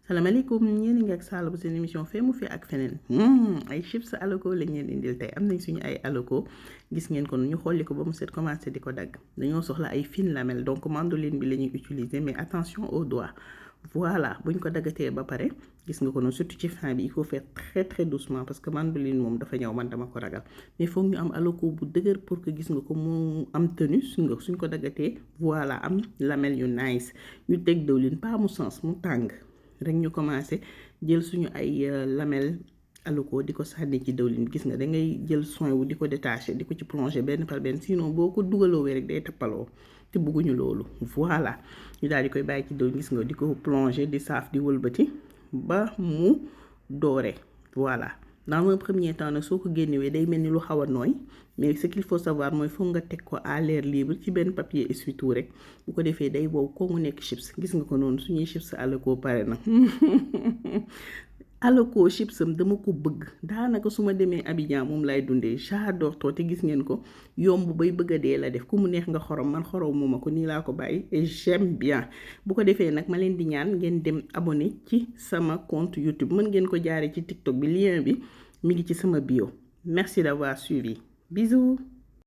salaamaaleykum yéen a ngi ak Sall bu seen émission fee mu fi ak feneen ay chips aloko lañ leen indil tey am nañ suñu ay aloko gis ngeen ko ñu xolli ko ba mu set commencé di ko dagg dañoo soxla ay fine lamelle donc mandoline bi la ñuy utiliser mais attention aux doigts voilà buñ ko daggatee ba pare gis nga ko noonu surtout ci fin bi il faut faire très très doucement parce que mandoline moom dafa ñëw man dama ko ragal mais foog ñu am aloko bu dëgër pour que gis nga ko mu am tenue suñ ko daggatee voilà am lamelle yu nice ñu teg dëwlin pas mu sens mu tàng rek ñu commencé jël suñu ay lamelle aloko di ko sànni ci dëwlin gis nga da ngay jël soin wu di ko détaché di ko ci plongé benn par benn sinon boo ko dugaloowee rek day tappaloo te bëgguñu loolu voilà ñu daal di koy bàyyi ci dëwlin gis nga di ko plongé di saaf di wëlbati ba mu doore voilà dans un premier temps nag soo ko génnewee day mel ni lu xaw a nooy mais ce qu'il faut savoir mooy foog nga teg ko à l'air libre ci benn papier essuie-tout rek bu ko defee day wow ko mu nekk chips gis nga ko noonu suñuy chips aloko pare na aloko chipsam dama ko bëgg daanaka su ma demee Abidjan moom lay dundee j'adore trop te gis ngeen ko yomb bay bëgg a dee la def ku mu neex nga xorom man xorom mu ma ko nii laa ko bàyyi et j'aime bien bu ko defee nag ma leen di ñaan ngeen dem abonné ci sama compte YouTube mën ngeen ko jaaree ci TikTok bi lien bi mi ngi ci sama bio merci d'avoir suivi bisous.